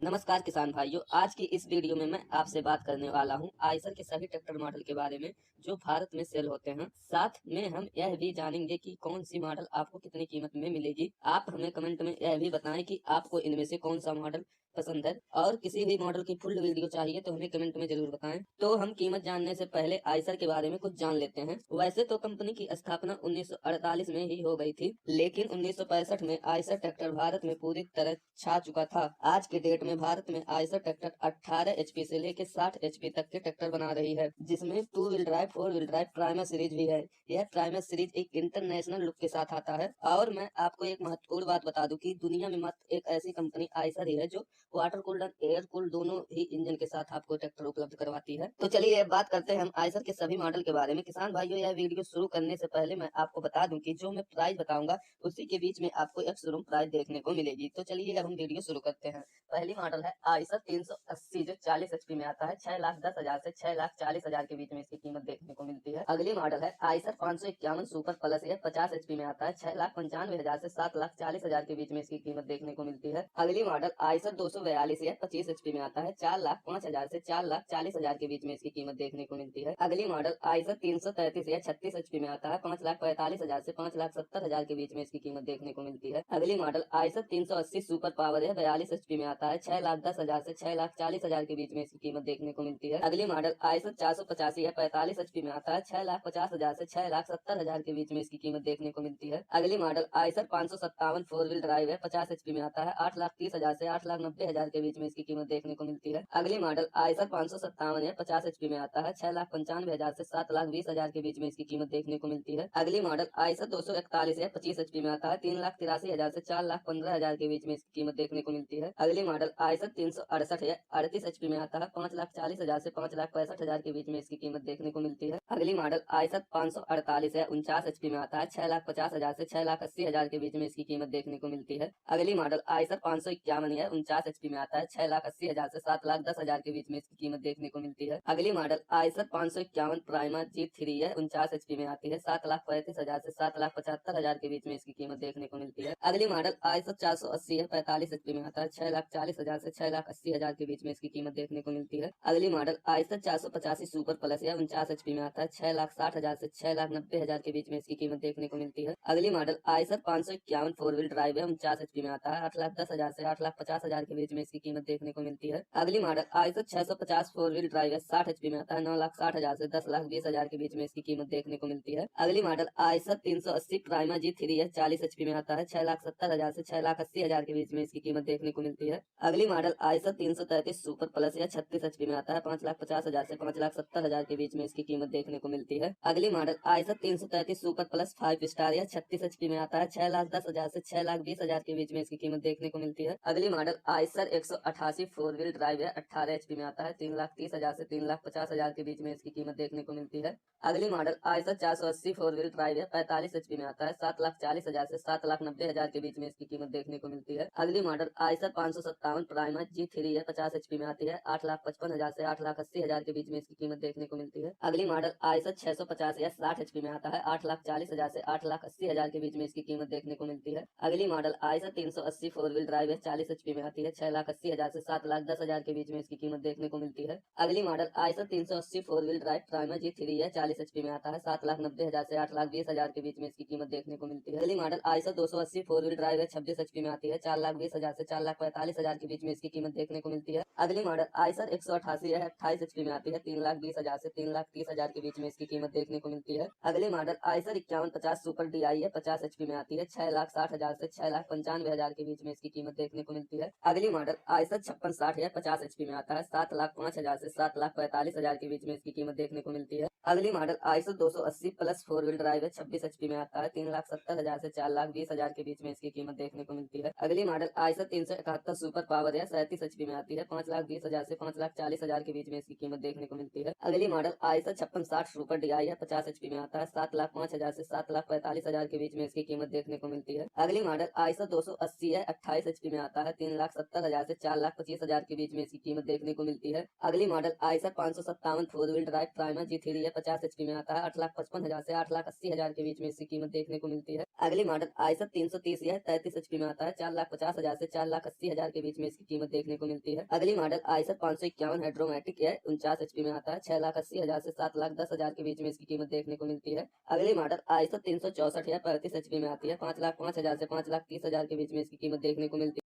नमस्कार किसान भाइयों, आज की इस वीडियो में मैं आपसे बात करने वाला हूं आयसर के सभी ट्रैक्टर मॉडल के बारे में जो भारत में सेल होते हैं। साथ में हम यह भी जानेंगे कि कौन सी मॉडल आपको कितनी कीमत में मिलेगी। आप हमें कमेंट में यह भी बताएं कि आपको इनमें से कौन सा मॉडल पसंद है और किसी भी मॉडल की फुल वीडियो चाहिए तो हमें कमेंट में जरूर बताएं। तो हम कीमत जानने से पहले आयसर के बारे में कुछ जान लेते हैं। वैसे तो कंपनी की स्थापना 1948 में ही हो गई थी, लेकिन 1965 में आयसर ट्रैक्टर भारत में पूरी तरह छा चुका था। आज के डेट में भारत में आयसर ट्रैक्टर 18 एचपी से लेकर 60 एचपी तक के ट्रैक्टर बना रही है, जिसमें 2 wheel drive 4 wheel drive primer series भी है। यह प्राइमर सीरीज एक इंटरनेशनल लुक के साथ आता है। और मैं आपको एक महत्वपूर्ण बात बता दूं कि दुनिया में मात्र एक ऐसी कंपनी आयसर ही है जो वाटर कूल्ड और एयर कूल्ड दोनों ही इंजन के साथ आपको ट्रैक्टर उपलब्ध करवाती है। तो चलिए अब बात करते हैं हम आयसर के सभी मॉडल के बारे में। किसान भाइयों, यह वीडियो शुरू करने से पहले मैं आपको बता दूं कि जो मैं प्राइस बताऊंगा उसी के बीच में आपको एक शोरूम प्राइस देखने को मिलेगी। तो चलिए अब हम वीडियो शुरू करते हैं। पहली मॉडल है आयसर 380 जो 40 एचपी में आता है। 6,10,000 से 6,40,000 के बीच में इसकी कीमत देखने को मिलती है। अगली मॉडल है आयसर 551 सुपर प्लस, यह 50 एचपी में आता है। 6,95,000 से 7,40,000 के बीच में इसकी कीमत देखने को मिलती है। अगली मॉडल आयसर 242 यह 25 एचपी में आता है। 4,05,000 से 4,40,000 के बीच में इसकी कीमत देखने को मिलती है। अगली मॉडल आयसर 333 यह 36 एचपी में आता है। 5,45,000 से 5,70,000 के बीच में इसकी कीमत देखने को मिलती है। अगली मॉडल आयसर 380 सुपर पावर है, 42 एचपी में आता है। 6,10,000 से 6,40,000 के बीच में इसकी कीमत देखने को मिलती है। अगली मॉडल आयसर 485 है, 45 एचपी में आता है। 6,50,000 से 6,70,000 के बीच में इसकी कीमत देखने को मिलती है। अगली model Eicher 557 four wheel drive है, 50 एचपी में आता है। 8,30,000 से 8,90,000 के बीच में इसकी कीमत देखने को मिलती है। अगली मॉडल आयसर 557 है, 50 एचपी में आता है। 6,95,000 से 7,20,000 के बीच में इसकी कीमत देखने को मिलती है। अगली मॉडल आयसर 241 है, 25 एचपी में आता है। 3,83,000 से 4,15,000 के बीच में इसकी कीमत देखने को मिलती है। अगली मॉडल आयसर 368 है, 38 एचपी में आता है। 5,40,000 से 5,65,000 के बीच में इसकी कीमत देखने को मिलती है। अगली मॉडल आयसर 548 है, 49 एचपी में आता है। 6,50,000 से 6,80,000 के बीच में इसकी कीमत देखने को मिलती है। अगली मॉडल आयसर 551 है, 49 एचपी में आता है। 6,80,000 से 7,10,000 के बीच में इसकी कीमत देखने को मिलती है। अगली मॉडल आयसर 551 प्राइमर G3 है, 49 एचपी में आती है। 7,35,000 से 7,75,000 के बीच में इसकी कीमत देखने को मिलती है। अगली मॉडल आयसर 480 है, 45 एचपी में आता है। 6,40,000 से 6,80,000 के बीच में इसकी कीमत देखने को मिलती है। अगली मॉडल आयसर 485 सुपर प्लस है, 49 एचपी में आता है। 6,60,000 से 6,90,000 के बीच में इसकी कीमत देखने को मिलती है। अगली model Eicher 551 four wheel drive है, 49 एचपी में आता है। 8,10,000 से 8,50,000 के बीच में इसकी कीमत देखने को मिलती है। अगली model Eicher 650 four wheel drive है, 60 एचपी में आता है। 9,60,000 से 10,20,000 के बीच में इसकी कीमत देखने को मिलती है। अगली मॉडल आयसर 380 प्राइमर G3 है, 40 एचपी में आता है। 6,70,000 से 6,80,000 के बीच में इसकी कीमत देखने को मिलती है। अगली मॉडल आयसर 333 सुपर प्लस है, 36 एचपी में आता है। 5,50,000 से 5,70,000 के बीच में इसकी कीमत देखने को मिलती है। अगली model Eicher 333 super plus 5 star है, 36 एचपी में आता है। 6,10,000 से 6,20,000 के बीच में इसकी कीमत देखने को मिलती है। अगली model Eicher 188 four wheel drive है, 18 एचपी में आता है। 3,30,000 से 3,50,000 के बीच में इसकी कीमत देखने को मिलती है। अगली model Eicher 480 four wheel drive है, 45 एचपी में आता है। 7,40,000 से 7,90,000 के बीच में इसकी कीमत देखने को मिलती है। अगली मॉडल आयसर 557 प्राइमर G3 है, 50 एचपी में आती है। 8,55,000 से 8,80,000 के बीच में इसकी कीमत देखने को मिलती है। अगली मॉडल आयसर 650 या 60 एचपी में आता है। 8,40,000 से 8,80,000 के बीच में इसकी कीमत देखने को मिलती है। अगली model Eicher 380 four wheel drive है, 40 एचपी में आती है। 6,80,000 से 7,10,000 के बीच में इसकी कीमत देखने को मिलती है। अगली model Eicher 380 four wheel drive Prima G3 है, 40 एचपी में आता है। 7,90,000 से 8,20,000 के बीच में इसकी कीमत देखने को मिलती है। अगली model Eicher 280 four wheel drive है, 26 एचपी में आती है। 4,20,000 से 4,45,000 के बीच में इसकी कीमत देखने को मिलती है। अगली मॉडल आयसर 188 है, 28 एचपी में आती है। 3,20,000 से 3,30,000 के बीच में इसकी कीमत देखने को मिलती है। अगली मॉडल आयसर 5150 सुपर DI है, 50 एचपी में आती है। 6,60,000 से 6,95,000 के बीच में इसकी कीमत देखने को मिलती है। अगली मॉडल आयसर 5660 है, 50 एचपी में आता है। 7,05,000 से 7,45,000 के बीच में इसकी कीमत देखने को मिलती है। अगली model Eicher 280 plus four wheel drive है, 26 एचपी में आता है। 3,70,000 से 4,20,000 के बीच में इसकी कीमत देखने को मिलती है। अगली मॉडल आयसर 371 सुपर पावर है, 37 एचपी में आती है। 5,20,000 से 5,40,000 के बीच में इसकी कीमत देखने को मिलती है। अगली मॉडल आयसर 5660 सुपर DI है, 50 एचपी में आता है। 7,05,000 से 7,45,000 के बीच में इसकी कीमत देखने को मिलती है। अगली मॉडल आयसर 280 है, 28 एचपी में आता है। हजार से 4,25,000 के बीच में इसकी कीमत देखने को मिलती है। अगली model Eicher 557 four wheel drive Prima G3 है, 50 HP में आता है। 8,55,000 से 8,80,000 के बीच में इसकी कीमत देखने को मिलती है। अगली मॉडल आइसर 330 है, 33 HP में आता है। 4,50,000 से 4,80,000 के बीच में इसकी कीमत देखने को मिलती है। अगली मॉडल आइसर 551 हाइड्रोमेटिक है, 49 HP में आता है। 6,80,000 से 7,10,000 के बीच में इसकी कीमत देखने को मिलती है। अगली मॉडल आइसर 364 है, 35 HP में आती है। 5,05,000 से 5,30,000 के बीच में इसकी कीमत देखने को मिलती है।